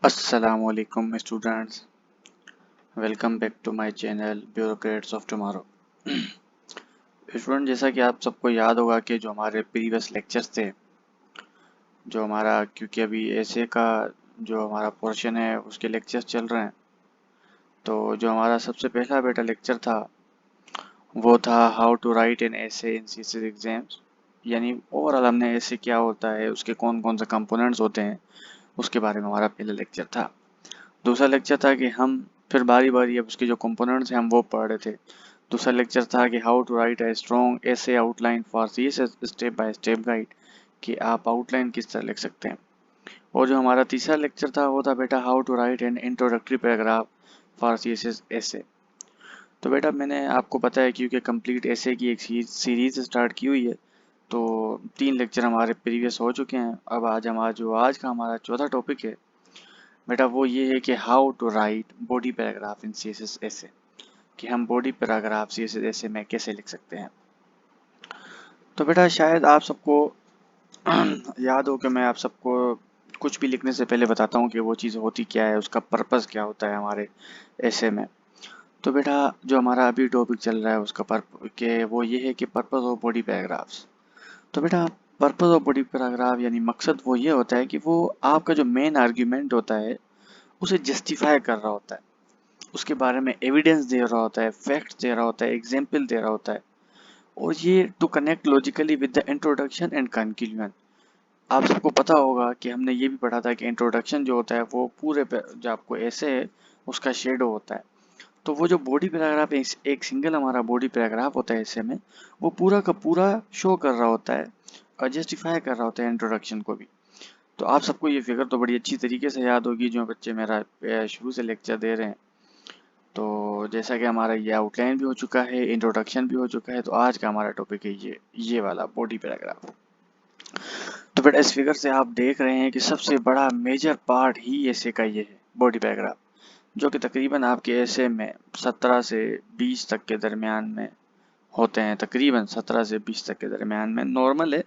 Assalamualaikum students, welcome back to my channel Bureaucrats of Tomorrow। Student, जैसा कि आप सबको याद होगा कि जो हमारे प्रीवियस लेक्चर्स थे, जो हमारा क्योंकि अभी ऐसे का जो हमारा पोर्शन है उसके लेक्चर्स चल रहे हैं, तो जो हमारा सबसे पहला बेटा लेक्चर था वो था how to write an essay in CSS exams. यानी ओवरऑल हमने ऐसे क्या होता है, उसके कौन कौन से कंपोनेंट्स होते हैं, उसके बारे में हमारा पहला लेक्चर था। दूसरा लेक्चर था कि हम फिर बारी बारी अब उसके जो कंपोनेंट्स हैं हम वो पढ़ रहे थे। दूसरा लेक्चर था कि how to write a strong essay outline for CSS step by step guide, कि आप आउटलाइन किस तरह लिख सकते हैं। और जो हमारा तीसरा लेक्चर था वो था बेटा how to write an introductory paragraph for CSS essay. तो बेटा मैंने आपको पता है क्योंकि कंप्लीट एसे की एक सीरीज स्टार्ट की हुई है, तो 3 लेक्चर हमारे प्रीवियस हो चुके हैं। अब आज का हमारा चौथा टॉपिक है बेटा, वो ये है कि how to write body paragraph in CSS essay, कि हम बॉडी पैराग्राफ सीएसएस एसे में कैसे लिख सकते हैं। तो बेटा शायद आप सबको याद हो कि मैं आप सबको कुछ भी लिखने से पहले बताता हूँ कि वो चीज़ होती क्या है, उसका पर्पस क्या होता है हमारे ऐसे में। तो बेटा जो हमारा अभी टॉपिक चल रहा है उसका के वो ये है कि पर्पस ऑफ बॉडी पैराग्राफ्स। तो बेटा पर्पस ऑफ बॉडी पैराग्राफ यानी मकसद वो ये होता है कि वो आपका जो मेन आर्ग्यूमेंट होता है उसे जस्टिफाई कर रहा होता है, उसके बारे में एविडेंस दे रहा होता है, फैक्ट्स दे रहा होता है, एग्जाम्पल दे रहा होता है। और ये to connect logically with the introduction and conclusion. आप सबको पता होगा कि हमने ये भी पढ़ा था कि इंट्रोडक्शन जो होता है वो पूरे जो आपको ऐसे है उसका शेडो होता है। तो वो जो बॉडी पैराग्राफ एक सिंगल हमारा बॉडी पैराग्राफ होता है ऐसे में, वो पूरा का पूरा शो कर रहा होता है और जस्टिफाई कर रहा होता है इंट्रोडक्शन को भी। तो आप सबको ये फिगर तो बड़ी अच्छी तरीके से याद होगी जो बच्चे मेरा शुरू से लेक्चर दे रहे हैं। तो जैसा कि हमारा ये आउटलाइन भी हो चुका है, इंट्रोडक्शन भी हो चुका है, तो आज का हमारा टॉपिक है ये वाला बॉडी पैराग्राफ। तो बेटा इस फिगर से आप देख रहे हैं कि सबसे बड़ा मेजर पार्ट ही ऐसे का ये है बॉडी पैराग्राफ, जो कि तकरीबन आपके ऐसे में 17 से 20 तक के दरमियान में होते हैं। तकरीबन 17 से 20 तक के दरमियान में नॉर्मल है।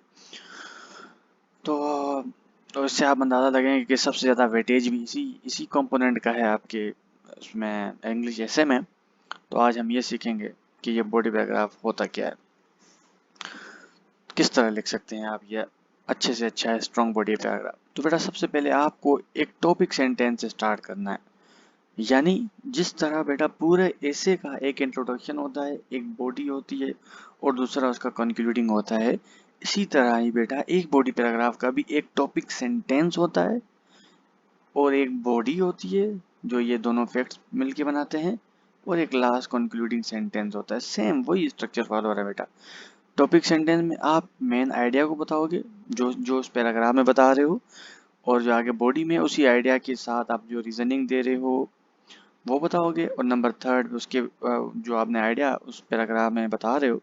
तो तो इससे आप अंदाज़ा लगाएंगे कि सबसे ज़्यादा वेटेज भी इसी इसी कंपोनेंट का है आपके उसमें इंग्लिश ऐसे में। तो आज हम ये सीखेंगे कि ये बॉडी पैराग्राफ होता क्या है, किस तरह लिख सकते हैं आप ये अच्छे से अच्छा है स्ट्रॉन्ग बॉडी पैराग्राफ। तो बेटा सबसे पहले आपको एक टॉपिक सेंटेंस से स्टार्ट करना है। यानी जिस तरह बेटा पूरे ऐसे का एक इंट्रोडक्शन होता है, एक बॉडी होती है और दूसरा उसका कंक्लूडिंग होता है, इसी तरह ही बेटा एक बॉडी पैराग्राफ का भी एक टॉपिक सेंटेंस होता है और एक बॉडी होती है, जो ये दोनों फैक्ट्स मिलके बनाते हैं, और एक लास्ट कंक्लूडिंग सेंटेंस होता है। सेम वही स्ट्रक्चर फॉलो हो रहा है बेटा। टॉपिक सेंटेंस में आप मेन आइडिया को बताओगे जो जो उस पैराग्राफ में बता रहे हो, और जो आगे बॉडी में उसी आइडिया के साथ आप जो रीजनिंग दे रहे हो वो बताओगे। और नंबर थर्ड उसके जो आपने आइडिया उस पैराग्राफ में बता रहे हो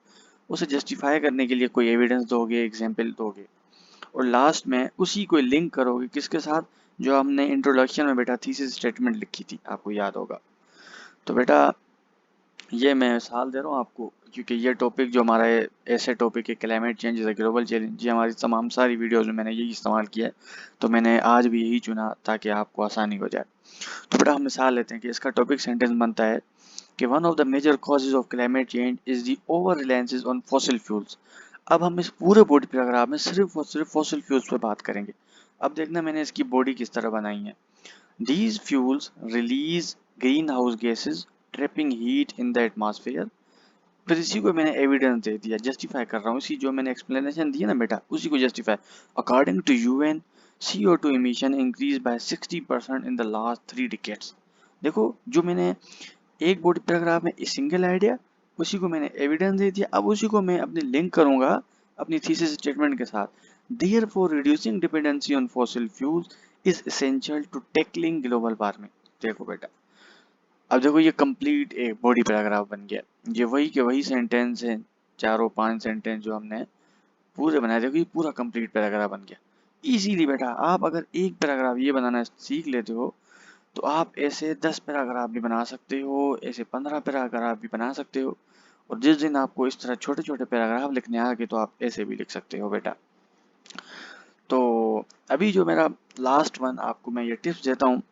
उसे जस्टिफाई करने के लिए कोई एविडेंस दोगे, एग्जाम्पल दोगे। और लास्ट में उसी को लिंक करोगे किसके साथ, जो हमने इंट्रोडक्शन में बेटा थीसिस स्टेटमेंट लिखी थी, आपको याद होगा। तो बेटा ये मैं मिसाल दे रहा हूँ आपको क्योंकि ये टॉपिक जो हमारा ऐसे टॉपिक है climate change is a global challenge, ये हमारी तमाम सारी वीडियोस में मैंने यही इस्तेमाल किया है, तो मैंने आज भी यही चुना ताकि आपको आसानी हो जाए। तो बेटा हम मिसाल लेते हैं कि इसका टॉपिक सेंटेंस बनता है कि one of the major causes of climate change is the over reliance on fossil fuels. अब हम इस पूरे बॉडी पैराग्राफ में सिर्फ और सिर्फ फॉसिल फ्यूल्स पे बात करेंगे। अब देखना मैंने इसकी बॉडी किस तरह बनाई है। These fuels release greenhouse gases, trapping heat in the atmosphere। फिर इसी को मैंने एविडेंस दे दिया, जस्टिफाई कर रहा हूँ, इसी जो मैंने एक्सप्लेनेशन दी है ना बेटा उसी को justify. According to UN CO2 emission increased by 60% in the last 3 decades। देखो जो मैंने एक बॉडी पैराग्राफ में सिंगल आइडिया, उसी को मैंने एविडेंस दे दिया, अब उसी को मैं अपनी लिंक करूंगा अपनी थीसिस स्टेटमेंट के साथ। Therefore reducing dependency on fossil fuels is essential to tackling global warming। देखो बेटा अब देखो ये कंप्लीट एक बॉडी पैराग्राफ बन गया। ये वही के वही सेंटेंस है, चारों 5 सेंटेंस जो हमने पूरे बनाए, देखो ये पूरा कंप्लीट पैराग्राफ बन गया। इजीली बेटा आप अगर एक पैराग्राफ ये बनाना सीख लेते हो तो आप ऐसे 10 पैराग्राफ भी बना सकते हो, ऐसे 15 पैराग्राफ भी बना सकते हो। और जिस दिन आपको इस तरह छोटे छोटे पैराग्राफ लिखने आ गए तो आप ऐसे भी लिख सकते हो बेटा। तो अभी जो मेरा लास्ट वन आपको मैं ये टिप्स देता हूँ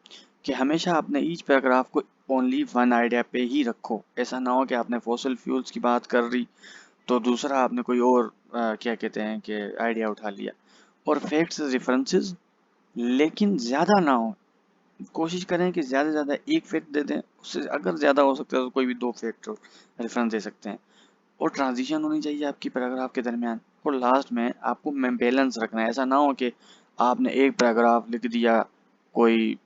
कि हमेशा अपने ईच पैराग्राफ को ओनली वन आइडिया पे ही रखो। ऐसा ना हो कि आपने फॉसिल फ्यूल्स की बात कर रही तो दूसरा आपने कोई और क्या कहते हैं कि आइडिया उठा लिया। और फैक्ट्स रेफरेंसेस लेकिन ज़्यादा ना हो, कोशिश करें कि ज़्यादा से ज़्यादा एक फैक्ट दे दें, उससे अगर ज़्यादा हो सकता है तो कोई भी दो फैक्ट रेफरेंस दे सकते हैं। और ट्रांजिशन होनी चाहिए आपकी पैराग्राफ के दरमियान। और लास्ट में आपको में बैलेंस रखना है, ऐसा ना हो कि आपने एक पैराग्राफ लिख दिया कोई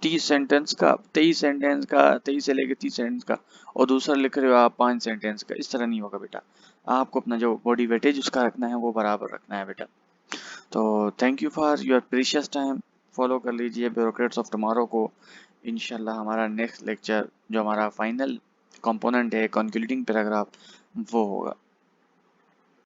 30 सेंटेंस का, 23 से लेकर 30 सेंटेंस का, और दूसरा लिख रहे हो आप 5 सेंटेंस का। इस तरह नहीं होगा बेटा, आपको अपना जो बॉडी वेटेज उसका रखना है वो बराबर रखना है बेटा। तो thank you for your precious time. Follow कर लीजिए ब्यूरोक्रेट्स ऑफ टुमारो को। इंशाल्लाह हमारा नेक्स्ट लेक्चर जो हमारा फाइनल कंपोनेंट है कंक्लूडिंग पैराग्राफ वो होगा।